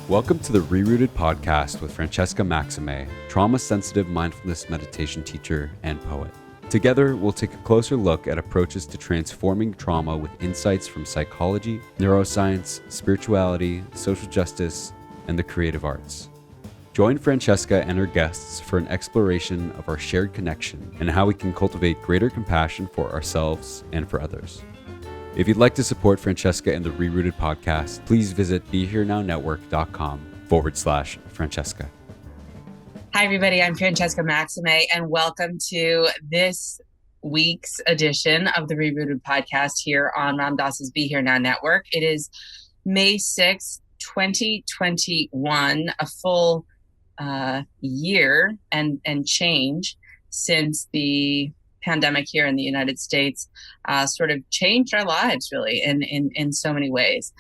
Welcome to the ReRooted podcast with Francesca Maximé, trauma-sensitive mindfulness meditation teacher and poet. Together, we'll take a closer look at approaches to transforming trauma with insights from psychology, neuroscience, spirituality, social justice, and the creative arts. Join Francesca and her guests for an exploration of our shared connection and how we can cultivate greater compassion for ourselves and for others. If you'd like to support Francesca and the ReRooted podcast, please visit BeHereNowNetwork.com/Francesca. Hi, everybody. I'm Francesca Maximé, and welcome to this week's edition of the ReRooted podcast here on Ram Dass's Be Here Now Network. It is May 6th, 2021, a full year and change since the pandemic here in the United States sort of changed our lives really in so many ways.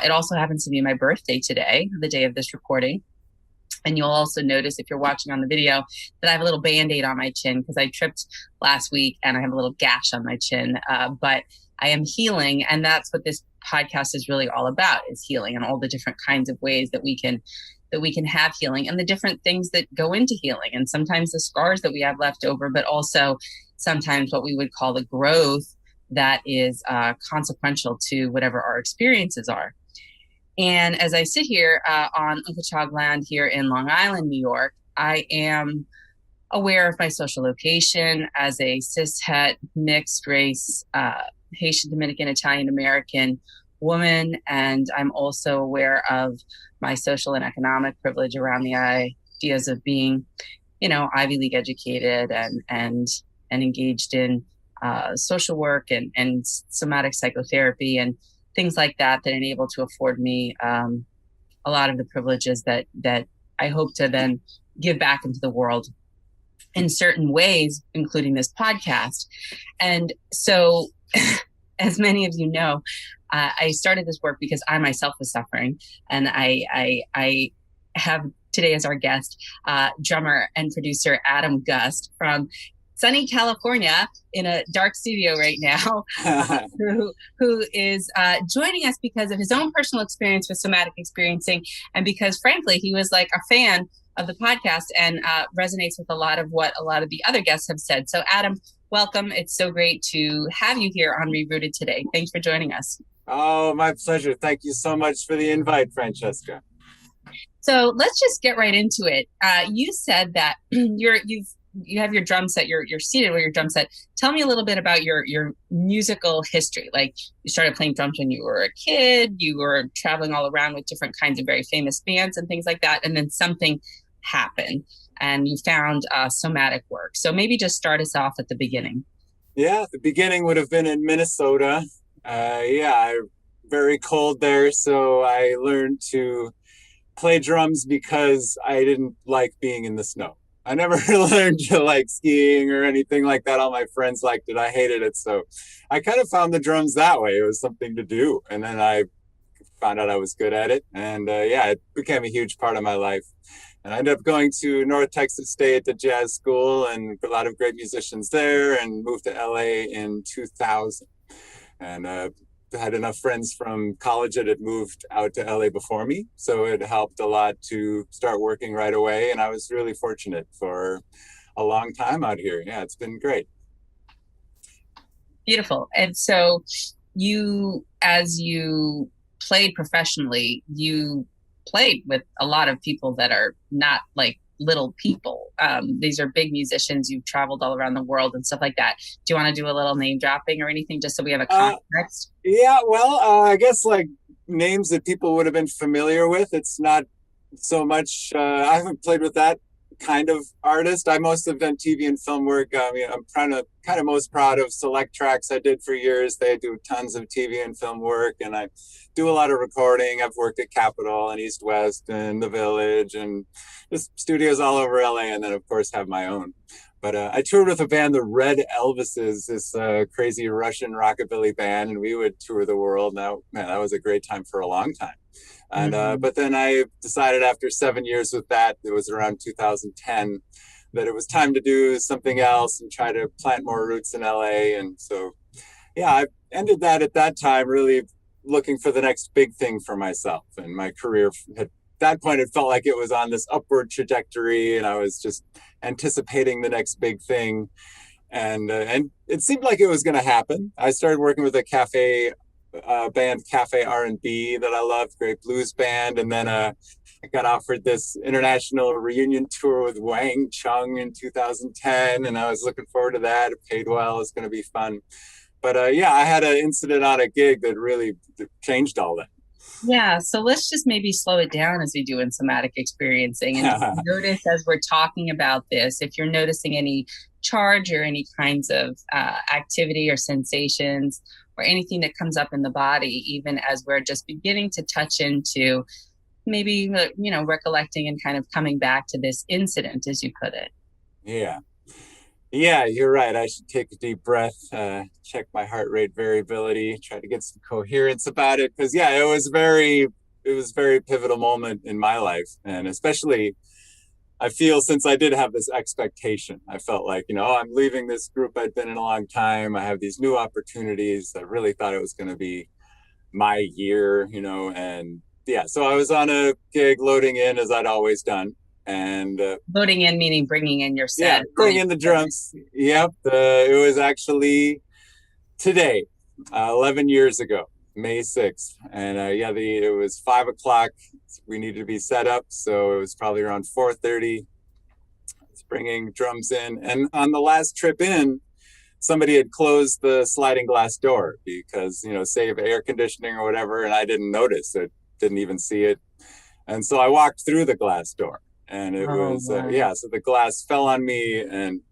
It also happens to be my birthday today, the day of this recording. And you'll also notice if you're watching on the video that I have a little Band-Aid on my chin because I tripped last week and I have a little gash on my chin. But I am healing, and that's what this podcast is really all about, is healing and all the different kinds of ways that we can have healing and the different things that go into healing, and sometimes the scars that we have left over, but also sometimes what we would call the growth that is consequential to whatever our experiences are. And as I sit here on Untitled land here in Long Island, New York, I am aware of my social location as a cishet, mixed race, Haitian, Dominican, Italian American woman. And I'm also aware of my social and economic privilege around the ideas of being, Ivy League educated and engaged in social work and somatic psychotherapy and things like that enable to afford me a lot of the privileges that I hope to then give back into the world in certain ways, including this podcast. And so, as many of you know, I started this work because I myself was suffering, and I have today as our guest drummer and producer Adam Gust from sunny California in a dark studio right now, who is joining us because of his own personal experience with somatic experiencing, and because frankly he was like a fan of the podcast and resonates with a lot of what a lot of the other guests have said. So Adam, welcome. It's so great to have you here on ReRooted today. Thanks for joining us. Oh, my pleasure. Thank you so much for the invite, Francesca. So let's just get right into it. You said that you have your drum set, you're seated with your drum set. Tell me a little bit about your musical history. Like, you started playing drums when you were a kid, you were traveling all around with different kinds of very famous bands and things like that, and then something happened and you found somatic work. So maybe just start us off at the beginning. Yeah, the beginning would have been in Minnesota. Very cold there, so I learned to play drums because I didn't like being in the snow. I never learned to like skiing or anything like that. All my friends liked it. I hated it. So I kind of found the drums that way. It was something to do. And then I found out I was good at it. And it became a huge part of my life. And I ended up going to North Texas State, the jazz school, and a lot of great musicians there, and moved to LA in 2000. And had enough friends from college that had moved out to LA before me. So it helped a lot to start working right away. And I was really fortunate for a long time out here. Yeah, it's been great. Beautiful. And so as you played professionally, you played with a lot of people that are not like little people. These are big musicians. You've traveled all around the world and stuff like that. Do you want to do a little name dropping or anything just so we have a context? I guess like names that people would have been familiar with. It's not so much, I haven't played with that kind of artist. I mostly have done TV and film work. I'm kind of most proud of Select Tracks I did for years. They do tons of TV and film work, and I do a lot of recording. I've worked at Capitol and East West and The Village and just studios all over LA, and then of course have my own. But I toured with a band, the Red Elvises, this crazy Russian rockabilly band, and we would tour the world. Now, man, that was a great time for a long time. And but then I decided after 7 years with that, it was around 2010, that it was time to do something else and try to plant more roots in LA. And so, I ended that at that time, really looking for the next big thing for myself. And my career at that point, it felt like it was on this upward trajectory, and I was just anticipating the next big thing. And it seemed like it was going to happen. I started working with a cafe band, Cafe R&B, that I loved, great blues band. And then I got offered this international reunion tour with Wang Chung in 2010, and I was looking forward to that. It paid well. It's going to be fun. But yeah, I had an incident on a gig that really changed all that. Yeah, so let's just maybe slow it down as we do in somatic experiencing and just notice as we're talking about this, if you're noticing any charge or any kinds of activity or sensations or anything that comes up in the body, even as we're just beginning to touch into maybe, recollecting and kind of coming back to this incident, as you put it. Yeah, you're right. I should take a deep breath, check my heart rate variability, try to get some coherence about it. Because yeah, it was very pivotal moment in my life. And especially, I feel, since I did have this expectation, I felt like, I'm leaving this group I'd been in a long time. I have these new opportunities. I really thought it was going to be my year, and yeah, so I was on a gig loading in, as I'd always done. And loading in meaning bringing in your set. Yeah, bring in the drums. Yep. It was actually today, 11 years ago, May 6th. And it was 5:00. We needed to be set up. So it was probably around 4:30. It's bringing drums in. And on the last trip in, somebody had closed the sliding glass door because, save air conditioning or whatever. And I didn't notice it, didn't even see it. And so I walked through the glass door. And it was, so the glass fell on me and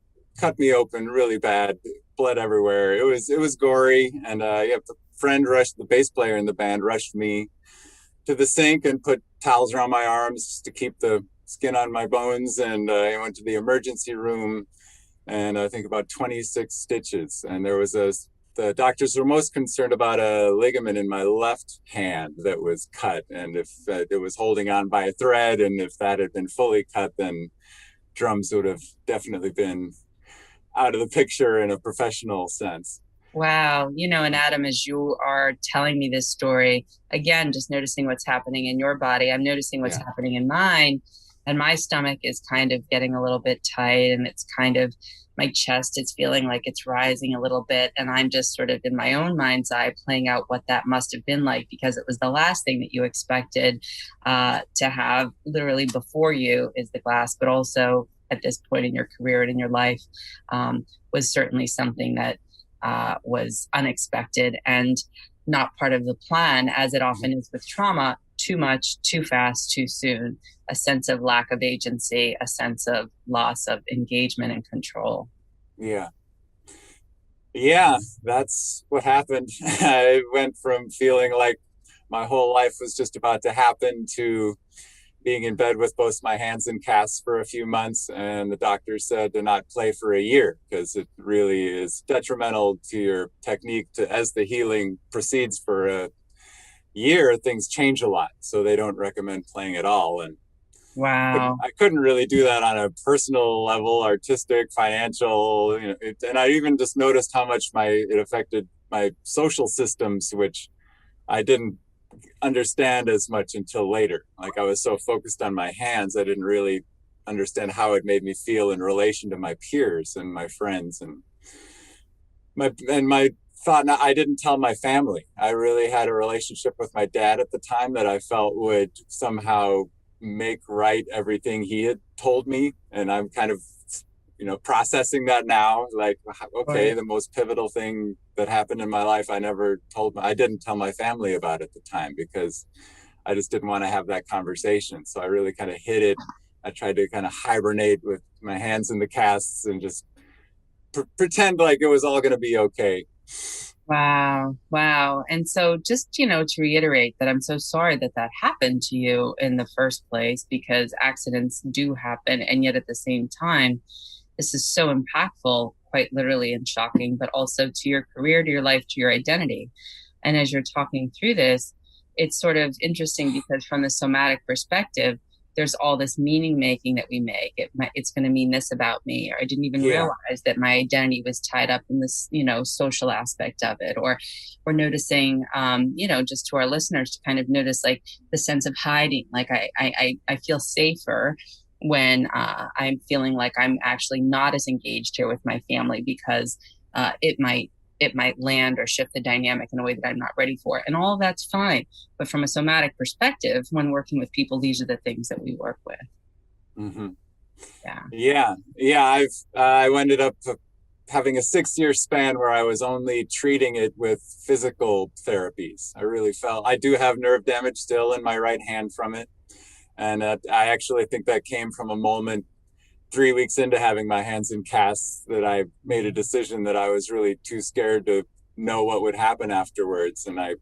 cut me open really bad, blood everywhere. It was gory. And the bass player in the band rushed me to the sink and put towels around my arms to keep the skin on my bones. And I went to the emergency room, and I think about 26 stitches. And the doctors were most concerned about a ligament in my left hand that was cut. And if it was holding on by a thread, and if that had been fully cut, then drums would have definitely been out of the picture in a professional sense. Wow. And Adam, as you are telling me this story, again, just noticing what's happening in your body, I'm noticing what's happening in mine. And my stomach is kind of getting a little bit tight, and it's kind of my chest, it's feeling like it's rising a little bit. And I'm just sort of in my own mind's eye playing out what that must have been like, because it was the last thing that you expected to have literally before you is the glass, but also at this point in your career and in your life was certainly something that was unexpected and not part of the plan, as it often is with trauma. Too much, too fast, too soon, a sense of lack of agency, a sense of loss of engagement and control. Yeah, that's what happened. I went from feeling like my whole life was just about to happen to being in bed with both my hands in casts for a few months. And the doctor said to not play for a year because it really is detrimental to your technique as the healing proceeds for a year. Things change a lot, so they don't recommend playing at all. And wow, I couldn't really do that on a personal level, artistic, financial, and I even just noticed how much it affected my social systems, which I didn't understand as much until later. Like, I was so focused on my hands, I didn't really understand how it made me feel in relation to my peers and my friends and my thought. I didn't tell my family. I really had a relationship with my dad at the time that I felt would somehow make right everything he had told me. And I'm kind of, processing that now. Like, okay, right. The most pivotal thing that happened in my life, I didn't tell my family about at the time because I just didn't want to have that conversation. So I really kind of hid it. I tried to kind of hibernate with my hands in the casts and just pretend like it was all going to be okay. Wow. And so just, to reiterate that I'm so sorry that happened to you in the first place, because accidents do happen. And yet at the same time, this is so impactful, quite literally, and shocking, but also to your career, to your life, to your identity. And as you're talking through this, it's sort of interesting because from the somatic perspective, there's all this meaning making that we make. It's going to mean this about me, or I didn't even Yeah. realize that my identity was tied up in this, social aspect of it. Or noticing, just to our listeners to kind of notice like the sense of hiding. Like I feel safer when I'm feeling like I'm actually not as engaged here with my family, because it might land or shift the dynamic in a way that I'm not ready for. And all of that's fine. But from a somatic perspective, when working with people, these are the things that we work with. Mm-hmm. Yeah. I ended up having a 6-year span where I was only treating it with physical therapies. I really felt I do have nerve damage still in my right hand from it. And I actually think that came from a moment 3 weeks into having my hands in casts that I made a decision that I was really too scared to know what would happen afterwards. And I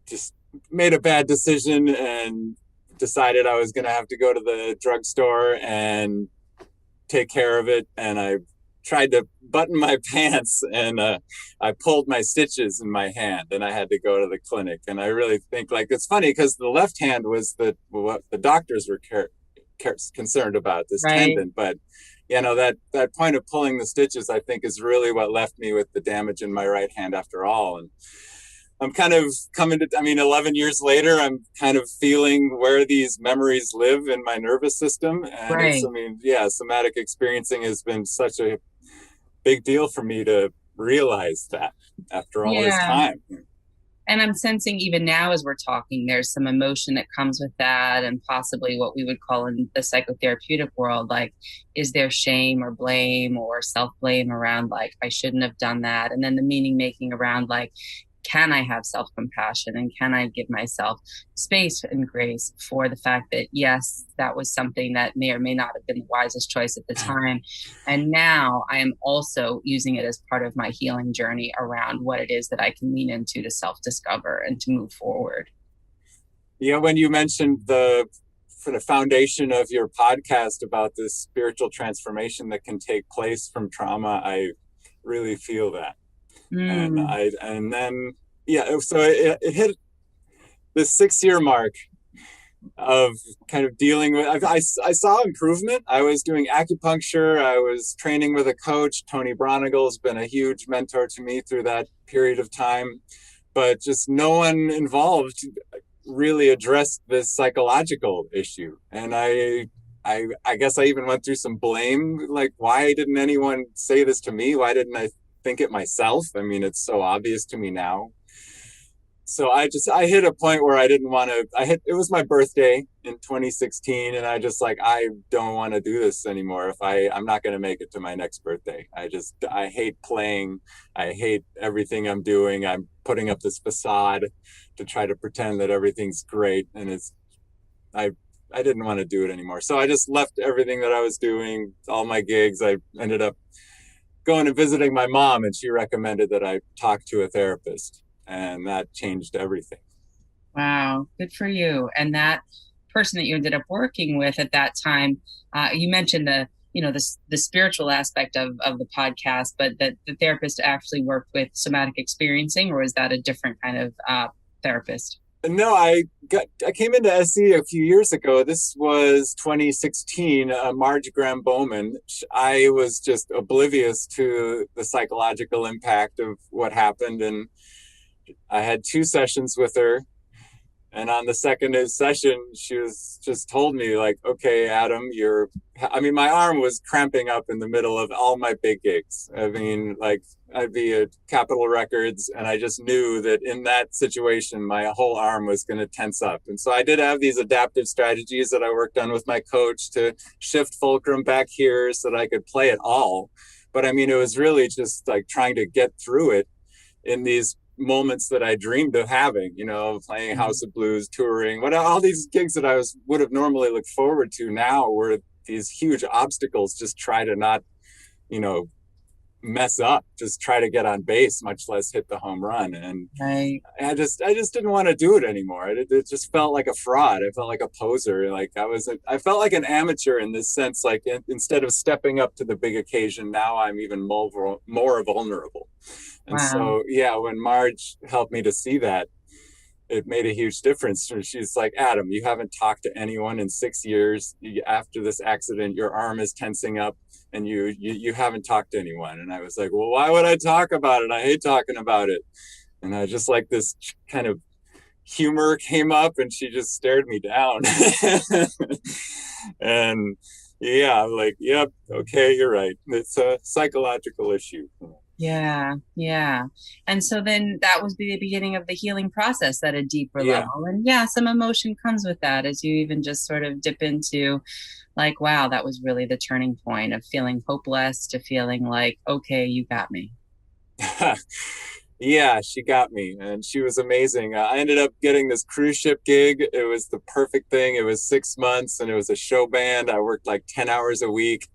just made a bad decision and decided I was going to have to go to the drugstore and take care of it. And I tried to button my pants, and I pulled my stitches in my hand, and I had to go to the clinic. And I really think, like, it's funny because the left hand was what the doctors were concerned about, this tendon. But that point of pulling the stitches, I think, is really what left me with the damage in my right hand after all. And I'm kind of 11 years later, I'm kind of feeling where these memories live in my nervous system. And somatic experiencing has been such a big deal for me to realize that after all this time. And I'm sensing even now as we're talking, there's some emotion that comes with that, and possibly what we would call in the psychotherapeutic world, like, is there shame or blame or self-blame around, like, I shouldn't have done that? And then the meaning making around, like, can I have self-compassion, and can I give myself space and grace for the fact that, yes, that was something that may or may not have been the wisest choice at the time. And now I am also using it as part of my healing journey around what it is that I can lean into to self-discover and to move forward. Yeah, when you mentioned the foundation of your podcast about this spiritual transformation that can take place from trauma, I really feel that. So it hit the 6-year mark of kind of dealing with, I saw improvement. I was doing acupuncture. I was training with a coach. Tony Bronigal's been a huge mentor to me through that period of time, but just no one involved really addressed this psychological issue. And I guess I even went through some blame, like, why didn't anyone say this to me? Why didn't I think it myself? I mean, it's so obvious to me now. So I hit a point where I didn't want to, it was my birthday in 2016. And I just like, I don't want to do this anymore. I'm not going to make it to my next birthday. I hate playing. I hate everything I'm doing. I'm putting up this facade to try to pretend that everything's great. And I didn't want to do it anymore. So I just left everything that I was doing, all my gigs. I ended up going and visiting my mom, and she recommended that I talk to a therapist, and that changed everything. Wow, good for you. And that person that you ended up working with at that time, you mentioned the spiritual aspect of the podcast, but that the therapist actually worked with somatic experiencing, or is that a different kind of therapist? No, I came into SE a few years ago. This was 2016. Marge Graham Bowman. I was just oblivious to the psychological impact of what happened, and I had 2 sessions with her. And on the second session, she was just told me, like, okay, Adam, my arm was cramping up in the middle of all my big gigs. I mean, like, I'd be at Capitol Records, and I just knew that in that situation, my whole arm was going to tense up. And so I did have these adaptive strategies that I worked on with my coach to shift fulcrum back here so that I could play it all. But I mean, it was really just like trying to get through it in these moments that I dreamed of having, playing House of Blues, touring, all these gigs that I would have normally looked forward to now were these huge obstacles. Just try to not, mess up, just try to get on base, much less hit the home run. And right. I just didn't want to do it anymore. It just felt like a fraud. I felt like a poser. Like I felt like an amateur in this sense, like instead of stepping up to the big occasion, now I'm even more vulnerable. And so, when Marge helped me to see that, it made a huge difference. She's like, Adam, you haven't talked to anyone in 6 years. After this accident, your arm is tensing up and you haven't talked to anyone. And I was like, well, why would I talk about it? I hate talking about it. And I just like this kind of humor came up and she just stared me down. And yeah, I'm like, yep, okay, you're right. It's a psychological issue. Yeah, yeah. And so then that was the beginning of the healing process at a deeper Yeah. level. And yeah, some emotion comes with that as you even just sort of dip into like, wow, that was really the turning point of feeling hopeless to feeling like, okay, you got me. Yeah, she got me, and she was amazing. I ended up getting this cruise ship gig. It was the perfect thing. It was 6 months, and it was a show band. I worked like 10 hours a week.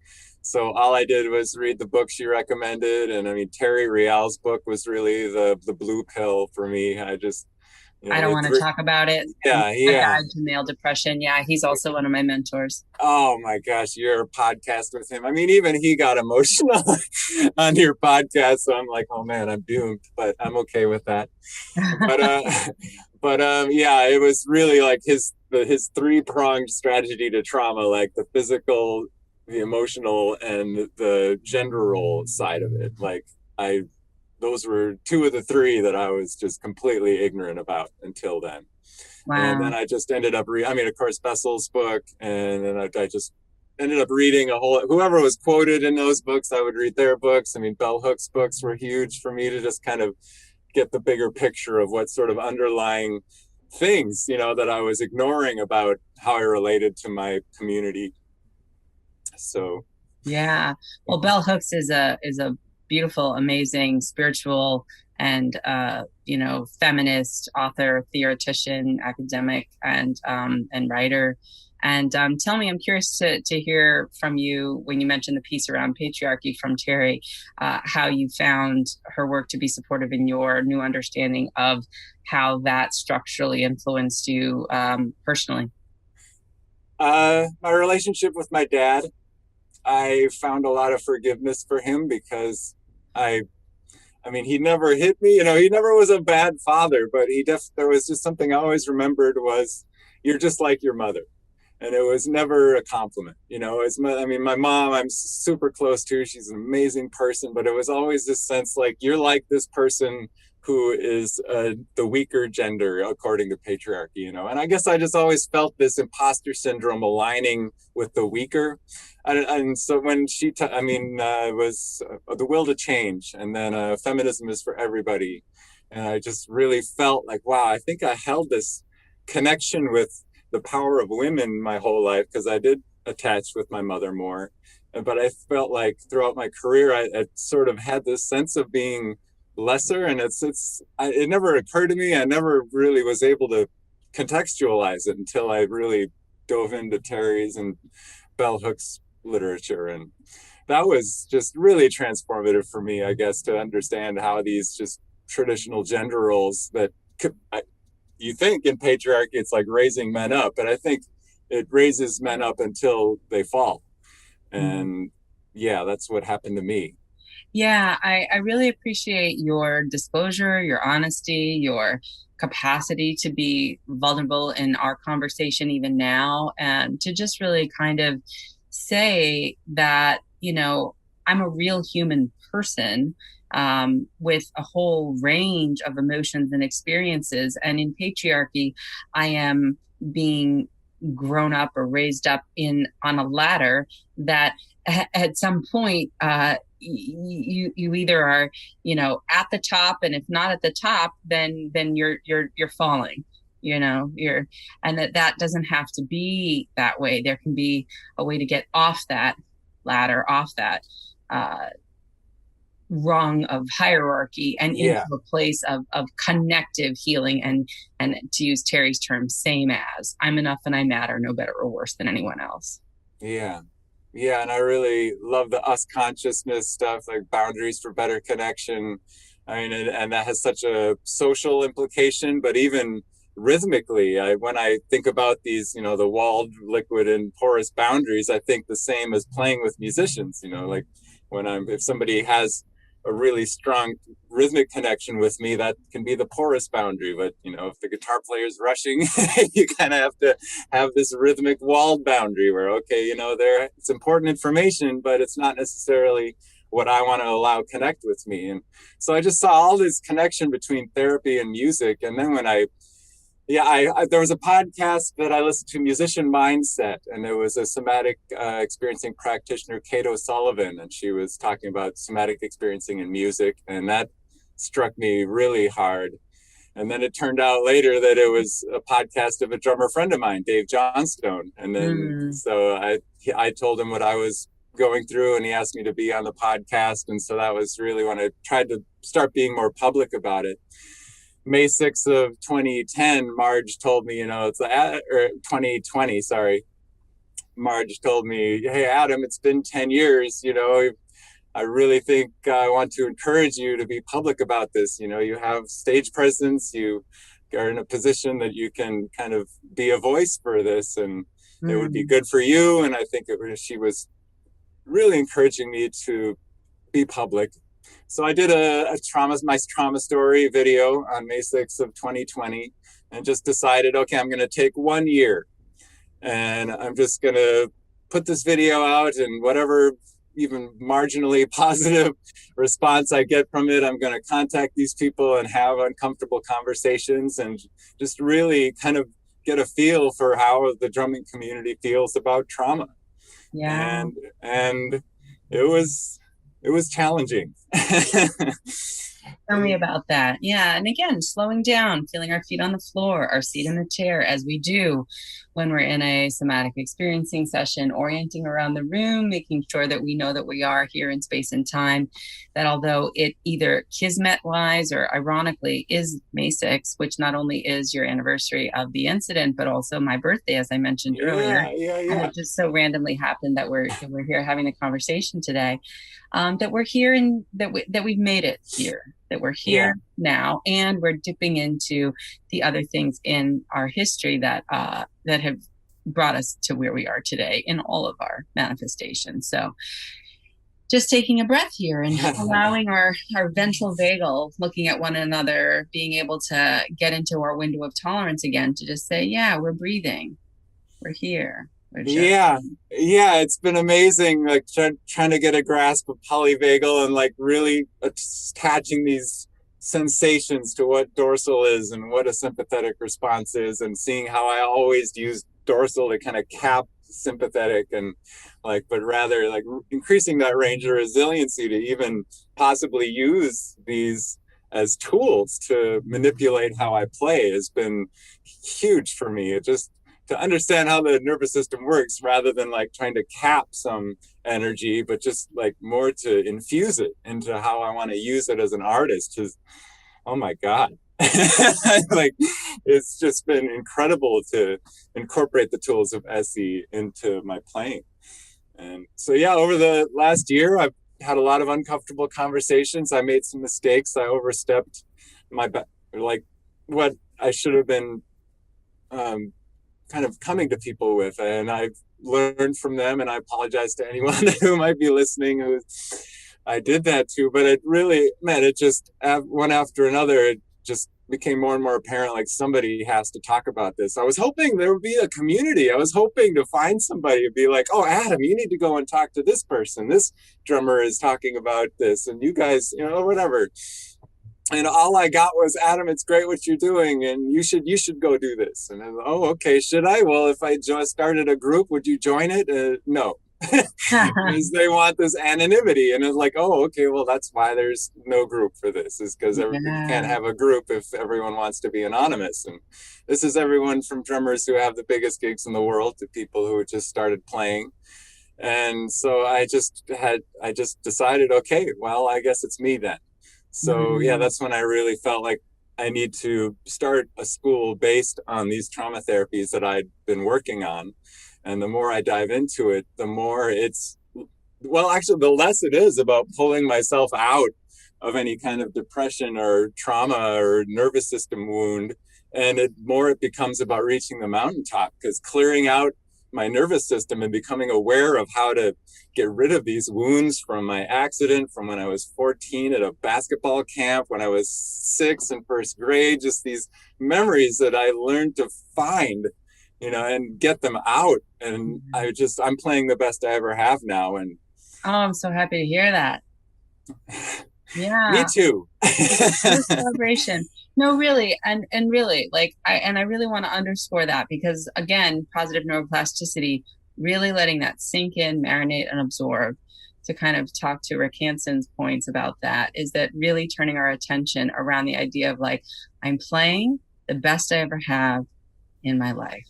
So all I did was read the book she recommended. And I mean, Terry Real's book was really the blue pill for me. I just, I don't want to talk about it. Yeah, yeah. Guide to Male Depression. Yeah, he's also one of my mentors. Oh my gosh, your podcast with him. I mean, even he got emotional on your podcast. So I'm like, oh man, I'm doomed, but I'm okay with that. But yeah, it was really like his three-pronged strategy to trauma, like the physical, the emotional, and the gender role side of it. Like those were two of the three that I was just completely ignorant about until then. Wow. And then I just ended up of course, Bessel's book, and then I just ended up reading whoever was quoted in those books, I would read their books. I mean, Bell Hooks' books were huge for me to just kind of get the bigger picture of what sort of underlying things, that I was ignoring about how I related to my community. So yeah, well, Bell Hooks is a beautiful, amazing, spiritual and feminist author, theoretician, academic, and writer. And tell me, I'm curious to hear from you when you mentioned the piece around patriarchy from Terry, how you found her work to be supportive in your new understanding of how that structurally influenced you personally. My relationship with my dad, I found a lot of forgiveness for him because I mean, he never hit me, he never was a bad father, but there was just something I always remembered was, you're just like your mother. And it was never a compliment, my mom, I'm super close to. She's an amazing person, but it was always this sense like, you're like this person who is the weaker gender according to patriarchy, and I guess I just always felt this imposter syndrome aligning with the weaker. And so when she it was the will to change, and then feminism is for everybody, and I just really felt like, wow, I think I held this connection with the power of women my whole life, because I did attach with my mother more, but I felt like throughout my career I sort of had this sense of being lesser, and it never occurred to me. I never really was able to contextualize it until I really dove into Terry's and Bell Hooks literature, and that was just really transformative for me, I guess, to understand how these just traditional gender roles that you think in patriarchy it's like raising men up, but I think it raises men up until they fall. And yeah, that's what happened to me. Yeah, I really appreciate your disclosure, your honesty, your capacity to be vulnerable in our conversation even now, and to just really kind of say that, I'm a real human person with a whole range of emotions and experiences. And in patriarchy, I am being grown up or raised up on a ladder that at some point you either are at the top, and if not at the top, then you're falling, and that doesn't have to be that way. There can be a way to get off that ladder, off that rung of hierarchy, and into a place of connective healing, and to use Terry's term, same as, I'm enough and I matter, no better or worse than anyone else. Yeah, and I really love the us consciousness stuff, like boundaries for better connection. I mean, and that has such a social implication, but even rhythmically, when I think about these, the walled, liquid, and porous boundaries, I think the same as playing with musicians, like if somebody has a really strong rhythmic connection with me, that can be the porous boundary. But, if the guitar player is rushing, you kind of have to have this rhythmic walled boundary where, okay, it's important information, but it's not necessarily what I want to allow connect with me. And so I just saw all this connection between therapy and music. And then when I there was a podcast that I listened to, Musician Mindset, and there was a somatic experiencing practitioner, Kate O'Sullivan, and she was talking about somatic experiencing in music, and that struck me really hard. And then it turned out later that it was a podcast of a drummer friend of mine, Dave Johnstone. And then so I told him what I was going through, and he asked me to be on the podcast. And so that was really when I tried to start being more public about it. May 6th of 2010, Marge told me, or 2020, sorry. Marge told me, hey, Adam, it's been 10 years, I really think I want to encourage you to be public about this. You have stage presence, you are in a position that you can kind of be a voice for this, and it would be good for you. And I think she was really encouraging me to be public. So I did my trauma story video on May 6th of 2020, and just decided, okay, I'm going to take 1 year, and I'm just going to put this video out, and whatever even marginally positive response I get from it, I'm going to contact these people and have uncomfortable conversations, and just really kind of get a feel for how the drumming community feels about trauma. Yeah. And it was challenging. Tell me about that. Yeah. And again, slowing down, feeling our feet on the floor, our seat in the chair, as we do when we're in a somatic experiencing session, orienting around the room, making sure that we know that we are here in space and time, that although it either kismet-wise or ironically is May 6th, which not only is your anniversary of the incident, but also my birthday, as I mentioned earlier. Yeah. And it just so randomly happened that we're here having a conversation today. That we're here and that we've made it here, that we're here now, and we're dipping into the other things in our history that have brought us to where we are today in all of our manifestations. So just taking a breath here and allowing our ventral vagal, looking at one another, being able to get into our window of tolerance again, to just say, yeah, we're breathing, we're here. Yeah, it's been amazing, like trying to get a grasp of polyvagal and like really attaching these sensations to what dorsal is and what a sympathetic response is, and seeing how I always use dorsal to kind of cap sympathetic, and but rather increasing that range of resiliency to even possibly use these as tools to manipulate how I play has been huge for me. It just to understand how the nervous system works, rather than trying to cap some energy, but just more to infuse it into how I want to use it as an artist. Oh my God. It's just been incredible to incorporate the tools of SE into my playing. And so, over the last year, I've had a lot of uncomfortable conversations. I made some mistakes. I overstepped what I should have been kind of coming to people with, and I've learned from them, and I apologize to anyone who might be listening who I did that to. But it really, it just one after another, it just became more and more apparent, somebody has to talk about this. I was hoping there would be a community. I was hoping to find somebody to be like, oh, Adam, you need to go and talk to this person. This drummer is talking about this, and you guys, whatever. And all I got was, Adam, it's great what you're doing, and you should go do this. And I was, oh, okay, should I? Well, if I just started a group, would you join it? No, because they want this anonymity. And it's oh, okay, well, that's why there's no group for this, is because you can't have a group if everyone wants to be anonymous. And this is everyone from drummers who have the biggest gigs in the world to people who just started playing. And so I just decided, okay, well, I guess it's me then. So that's when I really felt like I need to start a school based on these trauma therapies that I'd been working on. And the more I dive into it, the more the less it is about pulling myself out of any kind of depression or trauma or nervous system wound. And more it becomes about reaching the mountaintop, because clearing out my nervous system and becoming aware of how to get rid of these wounds from my accident from when I was 14 at a basketball camp, when I was 6 in first grade, just these memories that I learned to find, and get them out. And I'm playing the best I ever have now. And oh, I'm so happy to hear that. Yeah. Me too. Celebration. No, really. And really, I really want to underscore that, because again, positive neuroplasticity, really letting that sink in, marinate, and absorb. To kind of talk to Rick Hanson's points about that, is that really turning our attention around the idea of I'm playing the best I ever have in my life.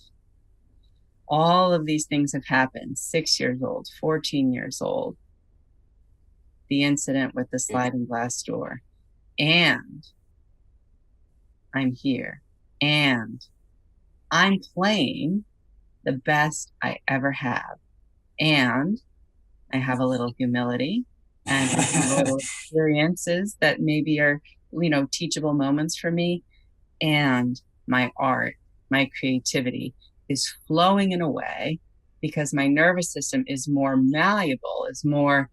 All of these things have happened. 6 years old, 14 years old, the incident with the sliding glass door, and I'm here, and I'm playing the best I ever have, and I have a little humility, and I have little experiences that maybe are, teachable moments for me, and my art, my creativity is flowing in a way because my nervous system is more malleable, is more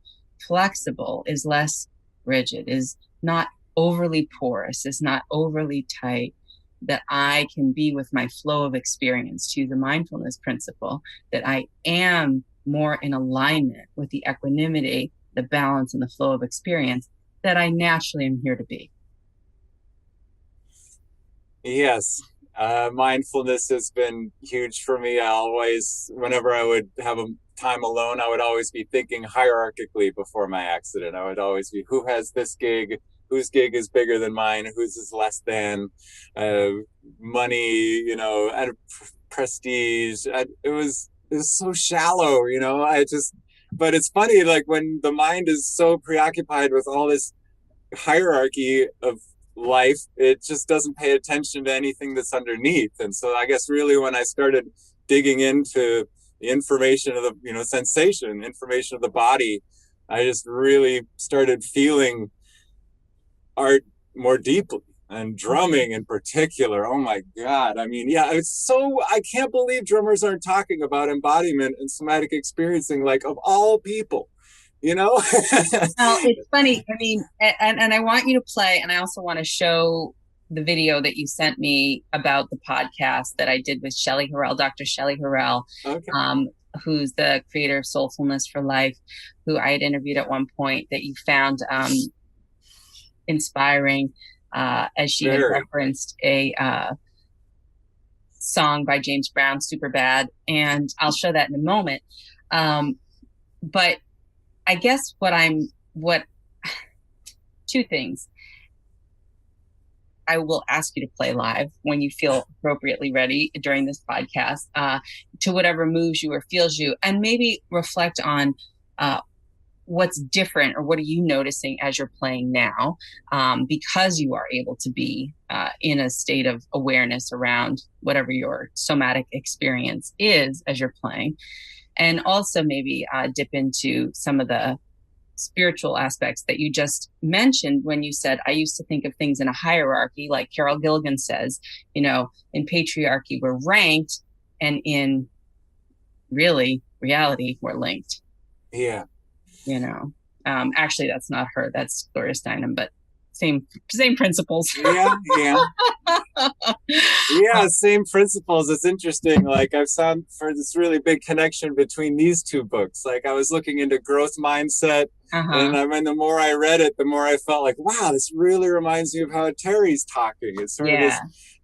flexible, is less rigid, is not overly porous, is not overly tight, that I can be with my flow of experience, to the mindfulness principle, that I am more in alignment with the equanimity, the balance, and the flow of experience that I naturally am here to be. Yes. Mindfulness has been huge for me. I always, whenever I would have a time alone, I would always be thinking hierarchically before my accident. I would always be, who has this gig? Whose gig is bigger than mine? Whose is less than? Money, and prestige. It was so shallow, but it's funny, when the mind is so preoccupied with all this hierarchy of life, it just doesn't pay attention to anything that's underneath. And so I guess really when I started digging into the information of the, sensation, information of the body, I just really started feeling art more deeply, and drumming in particular. Oh my God. I mean, yeah, I can't believe drummers aren't talking about embodiment and somatic experiencing, of all people. Well, it's funny. I mean, and I want you to play, and I also want to show the video that you sent me about the podcast that I did with Shelley Harrell, Dr. Shelley Harrell, okay. Who's the creator of Soulfulness for Life, who I had interviewed at one point, that you found inspiring, as she had referenced a song by James Brown, Super Bad, and I'll show that in a moment. But I guess two things. I will ask you to play live when you feel appropriately ready during this podcast, to whatever moves you or feels you, and maybe reflect on what's different, or what are you noticing as you're playing now, because you are able to be in a state of awareness around whatever your somatic experience is as you're playing. And also maybe dip into some of the spiritual aspects that you just mentioned when you said, I used to think of things in a hierarchy, like Carol Gilligan says, in patriarchy we're ranked, and in reality we're linked. Yeah. Actually that's not her, that's Gloria Steinem, but same principles. Yeah, same principles. It's interesting. I've found for this really big connection between these two books. I was looking into growth mindset, and the more I read it, the more I felt wow, this really reminds me of how Terry's talking. It's sort of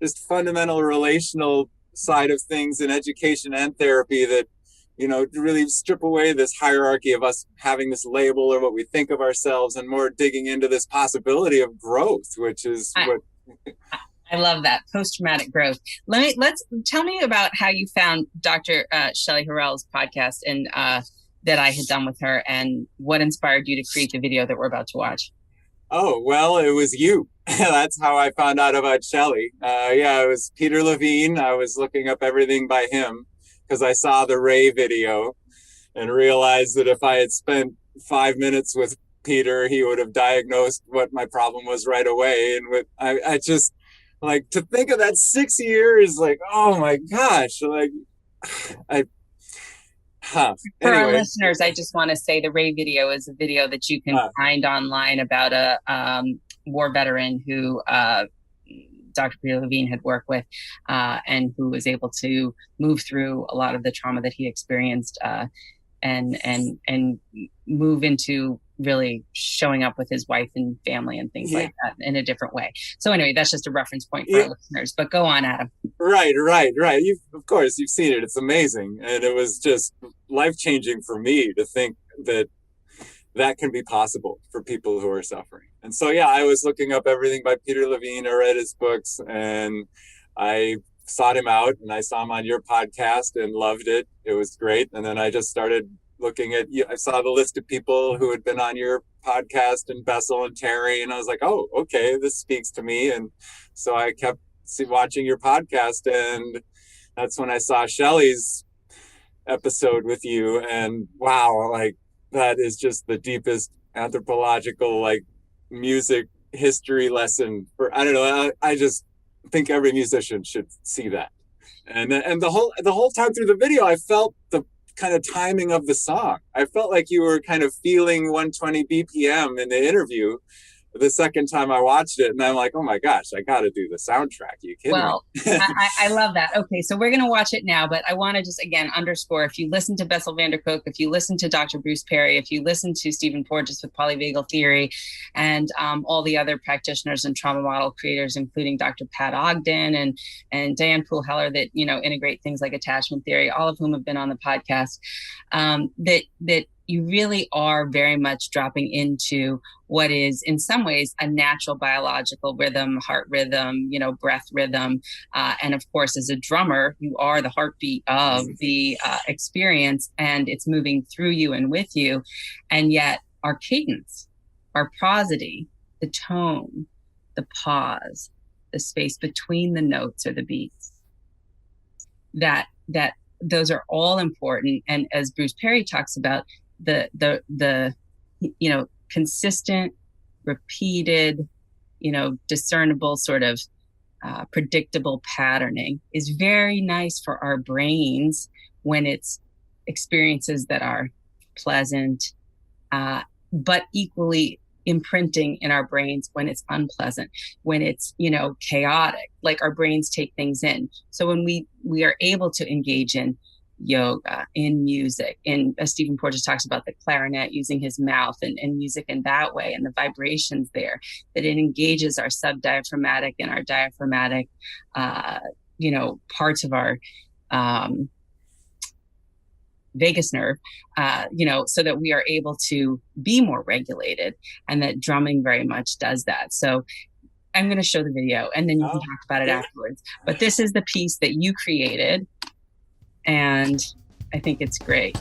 this fundamental relational side of things in education and therapy that, really strip away this hierarchy of us having this label or what we think of ourselves, and more digging into this possibility of growth, which is what I love that, post-traumatic growth. Let's tell me about how you found Dr. Shelley Harrell's podcast, and that I had done with her, and what inspired you to create the video that we're about to watch. Oh, well, it was you. That's how I found out about Shelley. It was Peter Levine. I was looking up everything by him because I saw the Ray video and realized that if I had spent 5 minutes with Peter, he would have diagnosed what my problem was right away. And I just to think of that 6 years, oh my gosh, For our Anyway, listeners, I just want to say the Ray video is a video that you can find online about a war veteran who Dr. Peter Levine had worked with and who was able to move through a lot of the trauma that he experienced and move into really showing up with his wife and family and things like that in a different way. So anyway, that's just a reference point for our listeners, but go on, Adam. Right. Of course, you've seen it. It's amazing. And it was just life-changing for me to think that can be possible for people who are suffering. And so, I was looking up everything by Peter Levine. I read his books and I sought him out, and I saw him on your podcast and loved it. It was great. And then I just started looking at, I saw the list of people who had been on your podcast, and Bessel and Terry, and I was like, oh, okay, this speaks to me. And so I kept watching your podcast, and that's when I saw Shelley's episode with you, and wow, like that is just the deepest anthropological, like, music history lesson for, I don't know, I just think every musician should see that. And the whole time through the video, I felt the kind of timing of the song. I felt like you were kind of feeling 120 BPM in the interview the second time I watched it, and I'm like, oh my gosh, I got to do the soundtrack. Are you kidding me? I love that. Okay, so we're going to watch it now, but I want to just, again, underscore, if you listen to Bessel van der Kolk, if you listen to Dr. Bruce Perry, if you listen to Stephen Porges with polyvagal theory, and all the other practitioners and trauma model creators, including Dr. Pat Ogden and Diane Poole Heller, that, integrate things like attachment theory, all of whom have been on the podcast, that you really are very much dropping into what is in some ways a natural biological rhythm, heart rhythm, breath rhythm. And of course, as a drummer, you are the heartbeat of the experience, and it's moving through you and with you. And yet our cadence, our prosody, the tone, the pause, the space between the notes or the beats, that those are all important. And as Bruce Perry talks about, the consistent, repeated, discernible sort of predictable patterning is very nice for our brains when it's experiences that are pleasant, but equally imprinting in our brains when it's unpleasant, when it's, chaotic, like our brains take things in. So when we are able to engage in yoga, in music, and as Stephen Porges talks about the clarinet, using his mouth and music in that way, and the vibrations there, that it engages our subdiaphragmatic and our diaphragmatic, parts of our vagus nerve, so that we are able to be more regulated, and that drumming very much does that. So I'm going to show the video and then you can talk about it afterwards. But this is the piece that you created, and I think it's great.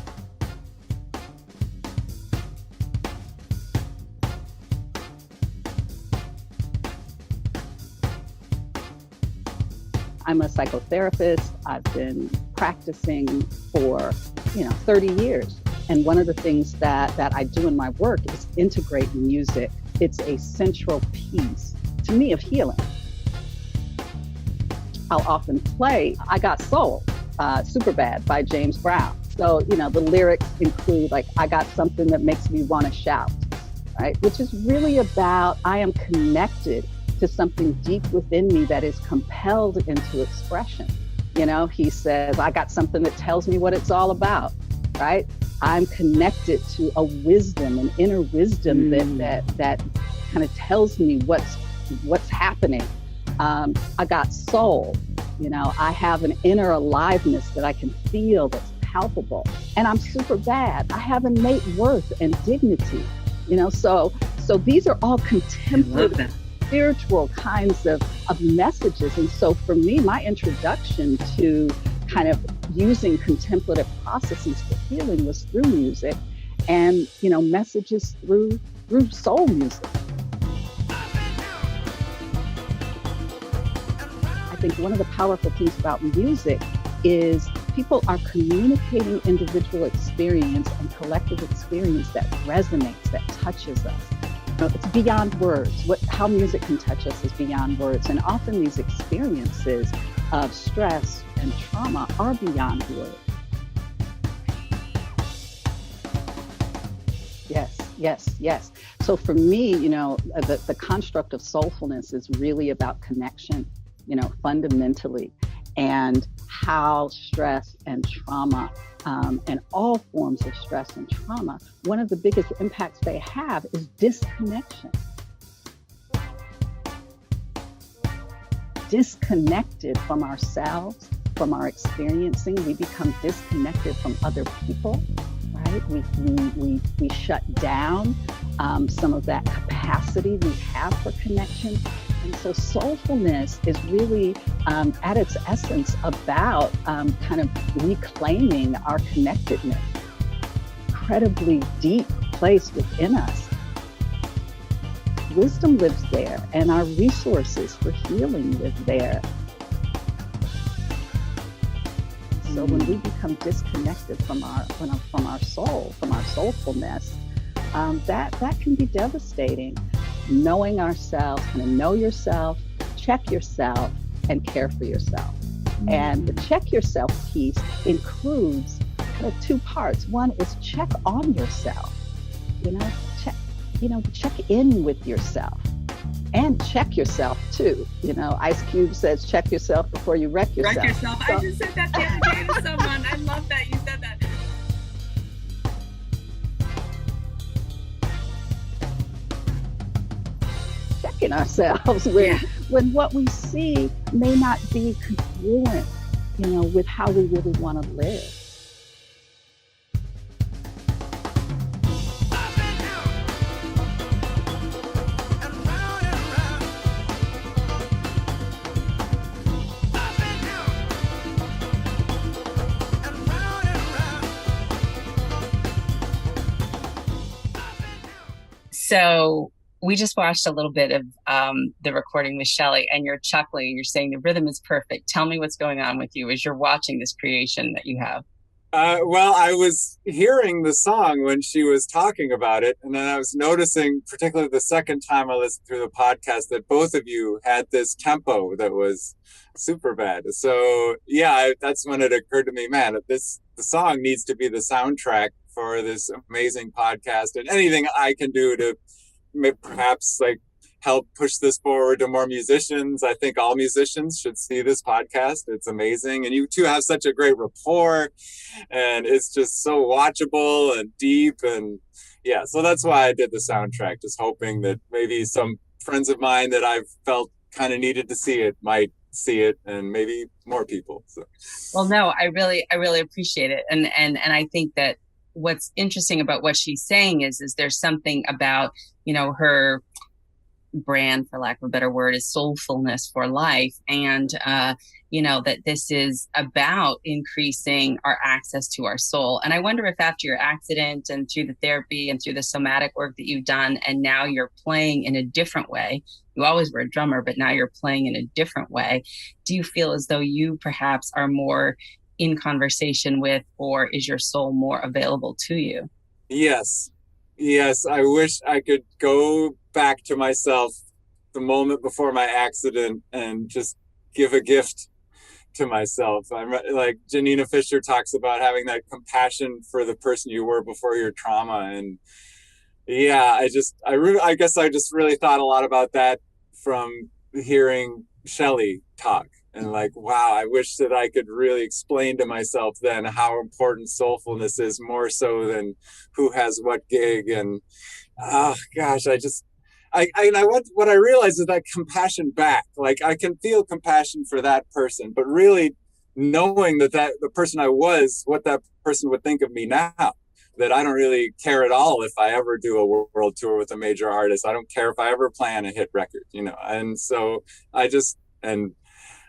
I'm a psychotherapist. I've been practicing for 30 years. And one of the things that I do in my work is integrate music. It's a central piece, to me, of healing. I'll often play I Got Soul, Super Bad by James Brown. So, the lyrics include like, I got something that makes me want to shout, right? Which is really about, I am connected to something deep within me that is compelled into expression. He says, I got something that tells me what it's all about, right? I'm connected to a wisdom, an inner wisdom that kind of tells me what's happening. I got soul, I have an inner aliveness that I can feel, that's palpable. And I'm super bad. I have innate worth and dignity, so these are all contemplative, spiritual kinds of messages. And so for me, my introduction to kind of using contemplative processes for healing was through music and, messages through soul music. I think one of the powerful things about music is people are communicating individual experience and collective experience that resonates, that touches us. It's beyond words. How music can touch us is beyond words. And often these experiences of stress and trauma are beyond words. Yes, yes. So for me, the construct of soulfulness is really about connection, fundamentally, and how stress and trauma, and all forms of stress and trauma, one of the biggest impacts they have is disconnection. Disconnected from ourselves, from our experiencing, we become disconnected from other people, right? We shut down some of that capacity we have for connection. And so soulfulness is really, at its essence, about kind of reclaiming our connectedness. Incredibly deep place within us. Wisdom lives there, and our resources for healing live there. So when we become disconnected from our soul, from our soulfulness, that can be devastating. Knowing ourselves, kind of know yourself, check yourself, and care for yourself. And the check yourself piece includes kind of two parts. One is check on yourself, check in with yourself. And check yourself too. Ice Cube says, check yourself before you wreck yourself. Wreck yourself. So, I just said that the other day to someone. I love that you said that. Checking ourselves when what we see may not be congruent, with how we really want to live. So we just watched a little bit of the recording with Shelley, and you're chuckling. You're saying the rhythm is perfect. Tell me what's going on with you as you're watching this creation that you have. Well, I was hearing the song when she was talking about it, and then I was noticing, particularly the second time I listened through the podcast, that both of you had this tempo that was super bad. So yeah, that's when it occurred to me, man, the song needs to be the soundtrack for this amazing podcast, and anything I can do to perhaps help push this forward to more musicians. I think all musicians should see this podcast. It's amazing. And you two have such a great rapport, and it's just so watchable and deep. And yeah, so that's why I did the soundtrack, just hoping that maybe some friends of mine that I've felt kind of needed to see it might see it, and maybe more people. So. Well, no, I really appreciate it. And I think that what's interesting about what she's saying is there's something about, her brand, for lack of a better word, is soulfulness for life. And, that this is about increasing our access to our soul. And I wonder if after your accident and through the therapy and through the somatic work that you've done, and now you're playing in a different way, you always were a drummer, but now you're playing in a different way. Do you feel as though you perhaps are more in conversation with, or is your soul more available to you? Yes. I wish I could go back to myself the moment before my accident and just give a gift to myself. I'm like Janina Fisher talks about having that compassion for the person you were before your trauma. And yeah, I guess I just really thought a lot about that from hearing Shelley talk. And wow, I wish that I could really explain to myself then how important soulfulness is, more so than who has what gig. And oh gosh, what I realized is that compassion back. I can feel compassion for that person, but really knowing that the person I was, what that person would think of me now. That I don't really care at all if I ever do a world tour with a major artist. I don't care if I ever plan a hit record, And so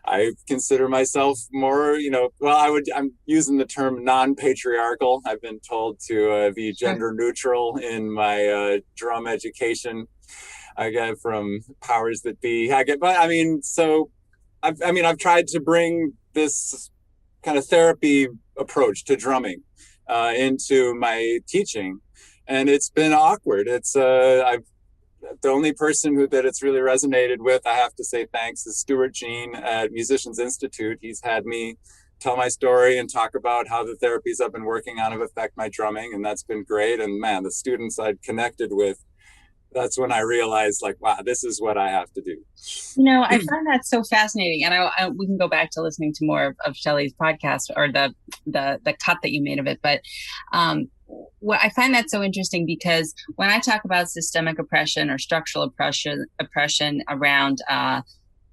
I consider myself more, I'm using the term non-patriarchal. I've been told to be gender neutral in my drum education I get from powers that be. I've tried to bring this kind of therapy approach to drumming into my teaching, and it's been awkward. It's the only person that it's really resonated with, I have to say thanks, is Stuart Jean at Musicians Institute. He's had me tell my story and talk about how the therapies I've been working on have affected my drumming. And that's been great. And man, the students I'd connected with, that's when I realized, like, wow, this is what I have to do. I find that so fascinating, and we can go back to listening to more of Shelley's podcast, or the cut that you made of it. But what I find that so interesting, because when I talk about systemic oppression or structural oppression around,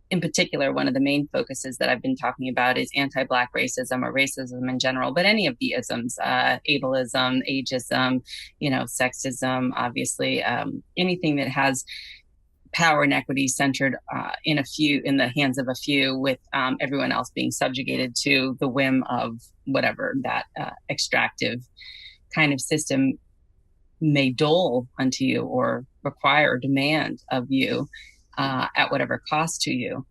in particular, one of the main focuses that I've been talking about is anti-Black racism, or racism in general, but any of the isms, ableism, ageism, sexism, obviously, anything that has power and equity centered in the hands of a few, with everyone else being subjugated to the whim of whatever that extractive kind of system may dole unto you, or require or demand of you, at whatever cost to you.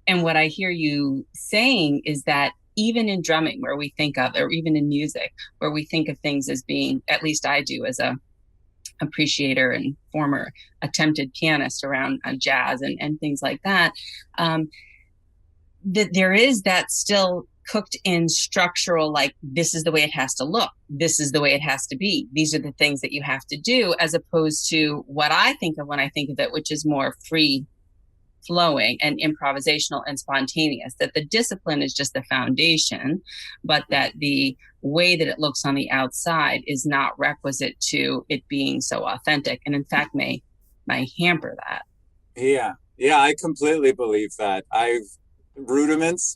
And what I hear you saying is that even in drumming, where we think of, or even in music, where we think of things as being, at least I do as a appreciator and former attempted pianist around jazz and things like that, that there is that still cooked in structural, like, this is the way it has to look, this is the way it has to be, these are the things that you have to do, as opposed to what I think of when I think of it, which is more free flowing and improvisational and spontaneous, that the discipline is just the foundation, but that the way that it looks on the outside is not requisite to it being so authentic, and in fact may hamper that. Yeah, I completely believe that.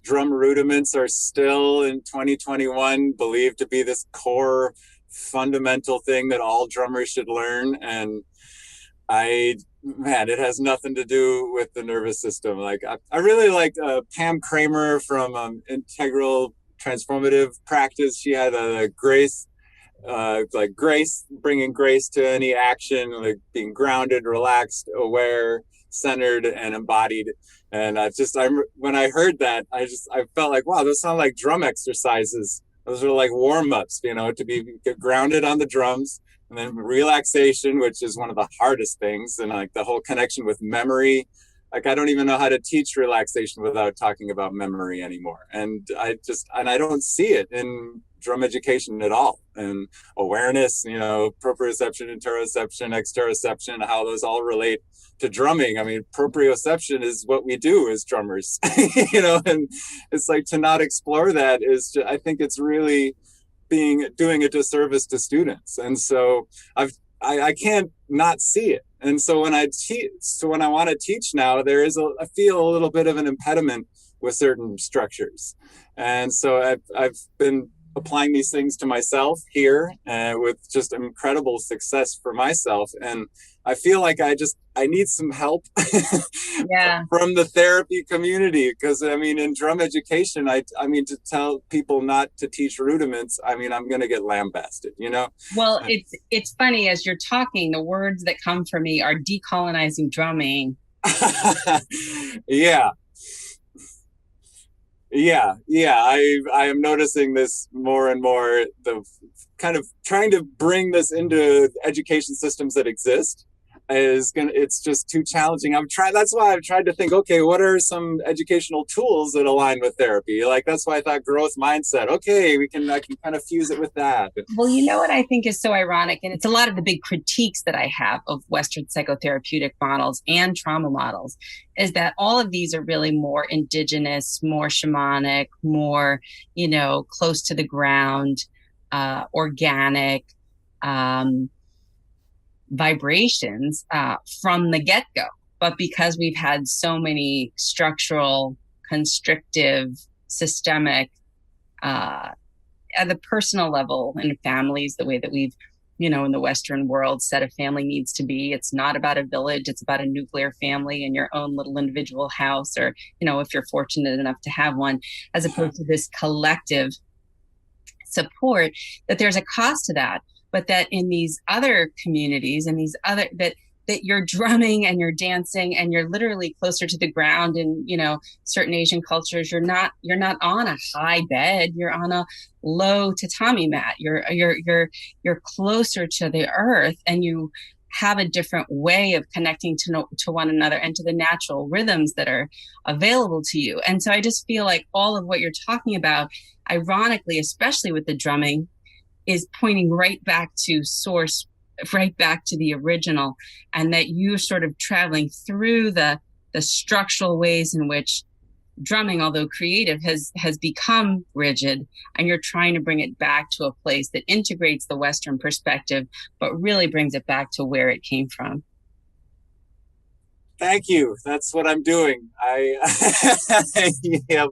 Drum rudiments are still in 2021 believed to be this core fundamental thing that all drummers should learn. And it has nothing to do with the nervous system. Like, I really liked Pam Kramer from Integral Transformative Practice. She had a grace, bringing grace to any action, like being grounded, relaxed, aware, centered, and embodied. And when I heard that, I felt like, wow, those sound like drum exercises. Those are like warm-ups, to get grounded on the drums, and then relaxation, which is one of the hardest things, and like the whole connection with memory. Like, I don't even know how to teach relaxation without talking about memory anymore. And I don't see it in drum education at all. And awareness, proprioception, interoception, exteroception, how those all relate to drumming. I mean, proprioception is what we do as drummers, and it's like, to not explore that is, I think it's really doing a disservice to students. And so I can't not see it. And so when I want to teach now, I feel a little bit of an impediment with certain structures. And so I've been applying these things to myself here, with just incredible success for myself. And I feel like I need some help from the therapy community, because in drum education, to tell people not to teach rudiments, I'm going to get lambasted, Well, it's funny, as you're talking, the words that come from me are decolonizing drumming. Yeah. I am noticing this more and more, the kind of trying to bring this into education systems that exist it's just too challenging. That's why I've tried to think, okay, what are some educational tools that align with therapy? Like, that's why I thought growth mindset. Okay, I can kind of fuse it with that. Well, what I think is so ironic, and it's a lot of the big critiques that I have of Western psychotherapeutic models and trauma models, is that all of these are really more indigenous, more shamanic, more, close to the ground, organic, vibrations from the get-go. But because we've had so many structural, constrictive, systemic, at the personal level in families, the way that we've, in the Western world, said a family needs to be, it's not about a village, it's about a nuclear family in your own little individual house, or, if you're fortunate enough to have one, as opposed to this collective support, that there's a cost to that. But that in these other communities and that you're drumming and you're dancing and you're literally closer to the ground. In, certain Asian cultures, you're not on a high bed, you're on a low tatami mat. You're closer to the earth, and you have a different way of connecting to one another and to the natural rhythms that are available to you. And so I just feel like all of what you're talking about, ironically, especially with the drumming, is pointing right back to source, right back to the original, and that you're sort of traveling through the structural ways in which drumming, although creative, has become rigid, and you're trying to bring it back to a place that integrates the Western perspective, but really brings it back to where it came from. Thank you. That's what I'm doing. Yep.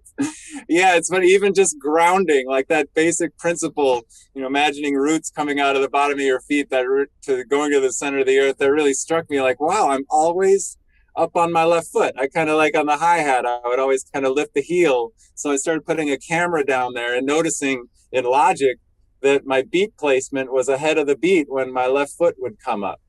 Yeah, it's funny, even just grounding, like that basic principle, imagining roots coming out of the bottom of your feet, that root to going to the center of the earth, that really struck me like, wow, I'm always up on my left foot. I kind of like on the hi-hat, I would always kind of lift the heel. So I started putting a camera down there and noticing in Logic that my beat placement was ahead of the beat when my left foot would come up.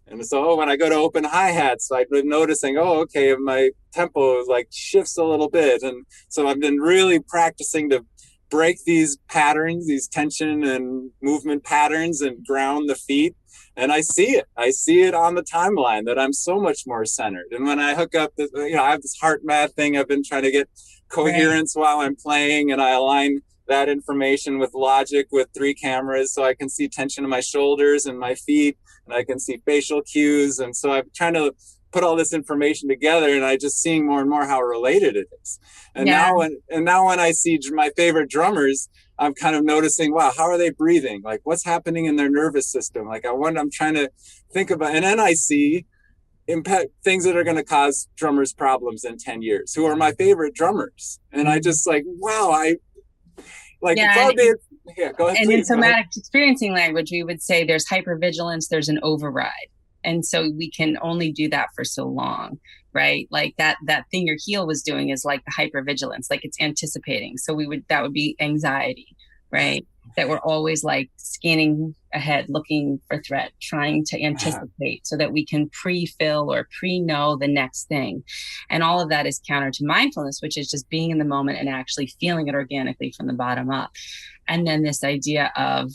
And so when I go to open hi-hats, I've been noticing, okay, my tempo like shifts a little bit. And so I've been really practicing to break these patterns, these tension and movement patterns, and ground the feet. And I see it on the timeline that I'm so much more centered. And when I hook up this, I have this heart math thing. I've been trying to get coherence while I'm playing, and I align that information with Logic with 3 cameras, so I can see tension in my shoulders and my feet, and I can see facial cues. And so I'm trying to put all this information together, and I just seeing more and more how related it is. And now when I see my favorite drummers, I'm kind of noticing, wow, how are they breathing? Like, what's happening in their nervous system? Like, I'm trying to think about, and then I see impact things that are going to cause drummers problems in 10 years, who are my favorite drummers. And I just like, wow, go ahead. And please, in somatic experiencing language, we would say there's hypervigilance, there's an override. And so we can only do that for so long, right? Like that thing your heel was doing is like the hypervigilance, like it's anticipating. So that would be anxiety, right? That we're always like scanning ahead, looking for threat, trying to anticipate so that we can pre-fill or pre-know the next thing. And all of that is counter to mindfulness, which is just being in the moment and actually feeling it organically from the bottom up. And then this idea of,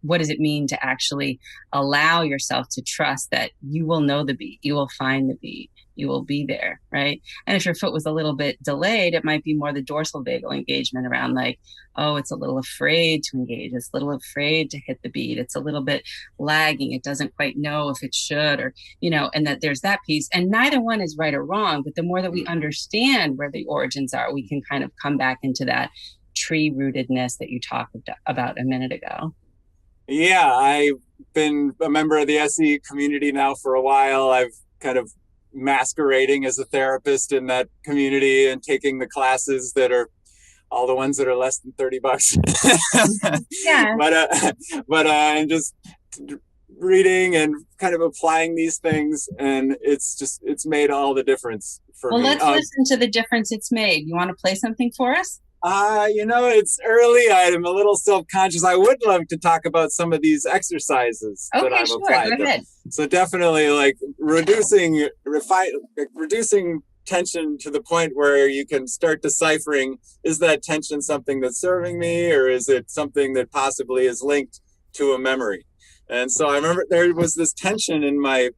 what does it mean to actually allow yourself to trust that you will know the beat, you will find the beat, you will be there, right? And if your foot was a little bit delayed, it might be more the dorsal vagal engagement around like, oh, it's a little afraid to engage, it's a little afraid to hit the beat, it's a little bit lagging, it doesn't quite know if it should, or, and that there's that piece. And neither one is right or wrong, but the more that we understand where the origins are, we can kind of come back into that tree rootedness that you talked about a minute ago. Yeah, I've been a member of the SE community now for a while. I've kind of masquerading as a therapist in that community and taking the classes that are all the ones that are less than $30. Yeah. But and just reading and kind of applying these things, and it's made all the difference for me. Well, let's listen to the difference it's made. You want to play something for us? It's early. I'm a little self-conscious. I would love to talk about some of these exercises that I've applied. Go ahead. So definitely like reducing tension to the point where you can start deciphering, is that tension something that's serving me, or is it something that possibly is linked to a memory? And so I remember there was this tension in my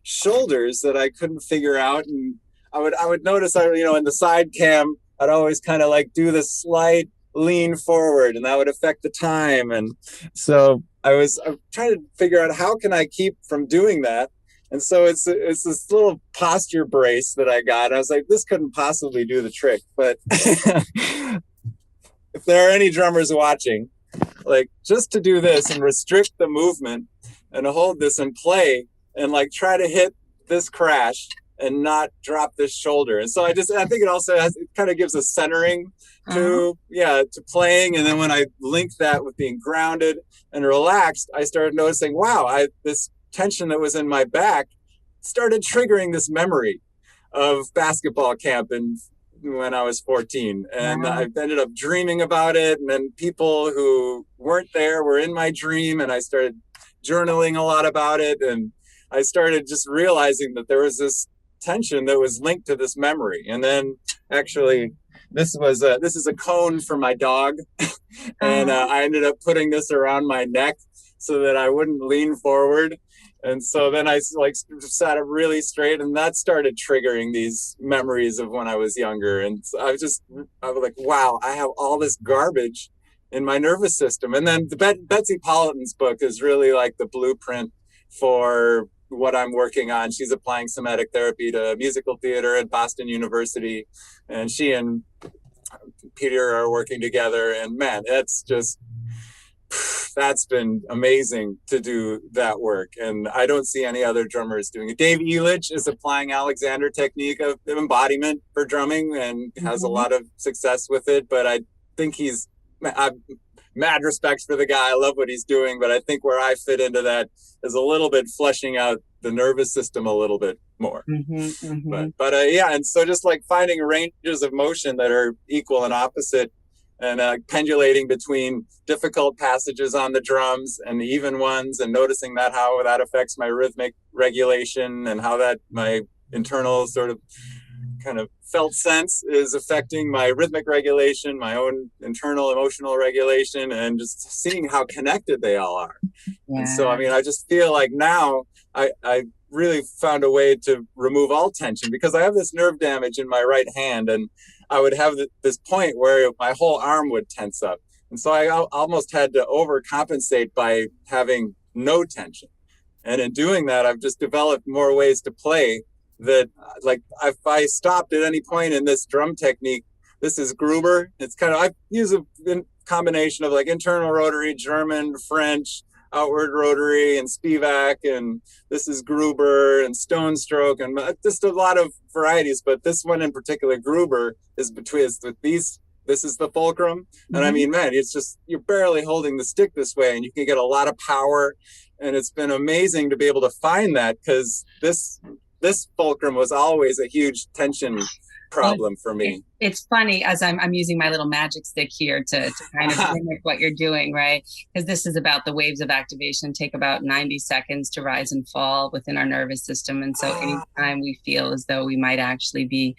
shoulders that I couldn't figure out. And I would notice, in the side cam, I'd always kind of like do this slight lean forward, and that would affect the time. And so I'm trying to figure out, how can I keep from doing that? And so it's this little posture brace that I got. I was like, this couldn't possibly do the trick. But if there are any drummers watching, like, just to do this and restrict the movement and hold this and play and like try to hit this crash and not drop this shoulder. And so I think it also it kind of gives a centering to playing. And then when I linked that with being grounded and relaxed, I started noticing, wow, this tension that was in my back started triggering this memory of basketball camp when I was 14. And I ended up dreaming about it. And then people who weren't there were in my dream, and I started journaling a lot about it. And I started just realizing that there was this tension that was linked to this memory. And then actually this is a cone for my dog. And I ended up putting this around my neck so that I wouldn't lean forward. And so then I like sat up really straight, and that started triggering these memories of when I was younger. And so I was like, wow, I have all this garbage in my nervous system. And then Betsy Politan's book is really like the blueprint for what I'm working on. She's applying somatic therapy to musical theater at Boston University, and she and Peter are working together. And man, that's been amazing to do that work. And I don't see any other drummers doing it. Dave Elich is applying Alexander technique of embodiment for drumming and has a lot of success with it. But I think I've mad respect for the guy. I love what he's doing. But I think where I fit into that is a little bit fleshing out the nervous system a little bit more. But yeah. And so just like finding ranges of motion that are equal and opposite, and pendulating between difficult passages on the drums and the even ones, and noticing that how that affects my rhythmic regulation, and how that my internal sort of kind of felt sense is affecting my rhythmic regulation, my own internal emotional regulation, and just seeing how connected they all are. Yeah. And so, I mean, I just feel like now I really found a way to remove all tension, because I have this nerve damage in my right hand, and I would have this point where my whole arm would tense up. And so I almost had to overcompensate by having no tension. And in doing that, I've just developed more ways to play that, like, if I stopped at any point in this drum technique, this is Gruber. It's kind of, I use a combination of like internal rotary, German, French, outward rotary, and Spivak, and this is Gruber and Stone Stroke, and just a lot of varieties. But this one in particular, Gruber, is with these. This is the fulcrum, and I mean, man, it's just, you're barely holding the stick this way, and you can get a lot of power. And it's been amazing to be able to find that, because this fulcrum was always a huge tension problem for me. It's funny, as I'm using my little magic stick here to kind of mimic what you're doing, right? Because this is about the waves of activation take about 90 seconds to rise and fall within our nervous system. And so anytime we feel as though we might actually be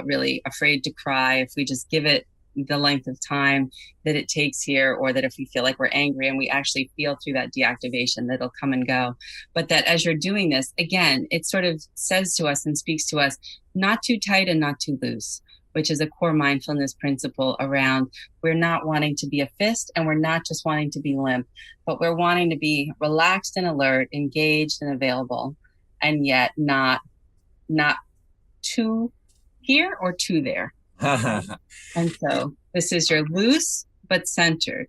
really afraid to cry, if we just give it the length of time that it takes here, or that if we feel like we're angry and we actually feel through that deactivation, that it'll come and go. But that as you're doing this, again, it sort of says to us and speaks to us, not too tight and not too loose, which is a core mindfulness principle around, we're not wanting to be a fist, and we're not just wanting to be limp, but we're wanting to be relaxed and alert, engaged and available, and yet not too here or too there. And so this is your loose but centered.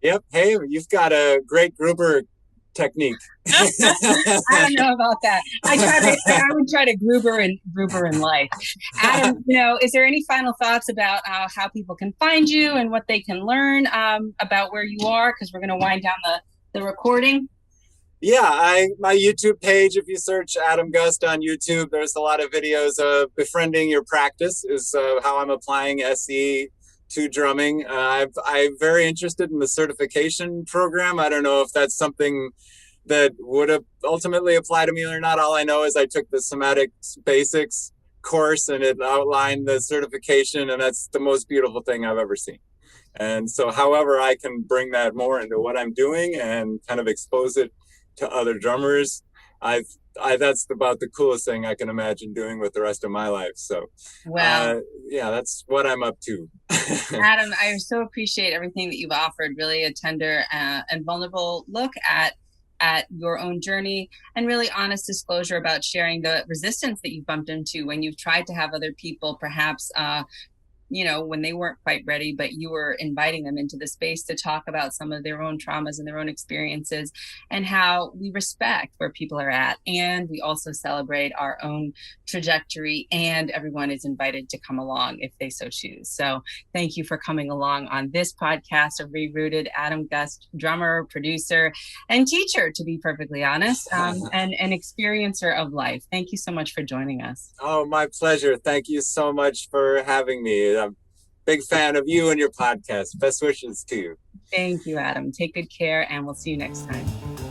Yep. Hey, you've got a great Gruber technique. I don't know about that. I would try to Gruber in life. Adam, is there any final thoughts about how people can find you and what they can learn about where you are? Because we're going to wind down the recording. Yeah, my YouTube page, if you search Adam Gust on YouTube, there's a lot of videos of befriending your practice, is how I'm applying SE to drumming. I'm very interested in the certification program. I don't know if that's something that would ultimately apply to me or not. All I know is I took the Somatic Basics course, and it outlined the certification, and that's the most beautiful thing I've ever seen. And so however I can bring that more into what I'm doing and kind of expose it to other drummers, that's about the coolest thing I can imagine doing with the rest of my life. So, yeah, that's what I'm up to. Adam, I so appreciate everything that you've offered. Really a tender and vulnerable look at your own journey, and really honest disclosure about sharing the resistance that you bumped into when you've tried to have other people perhaps when they weren't quite ready, but you were inviting them into the space to talk about some of their own traumas and their own experiences, and how we respect where people are at. And we also celebrate our own trajectory, and everyone is invited to come along if they so choose. So thank you for coming along on this podcast of ReRooted. Adam Gust, drummer, producer, and teacher, to be perfectly honest, and an experiencer of life. Thank you so much for joining us. Oh, my pleasure. Thank you so much for having me. I'm a big fan of you and your podcast. Best wishes to you. Thank you, Adam. Take good care, and we'll see you next time.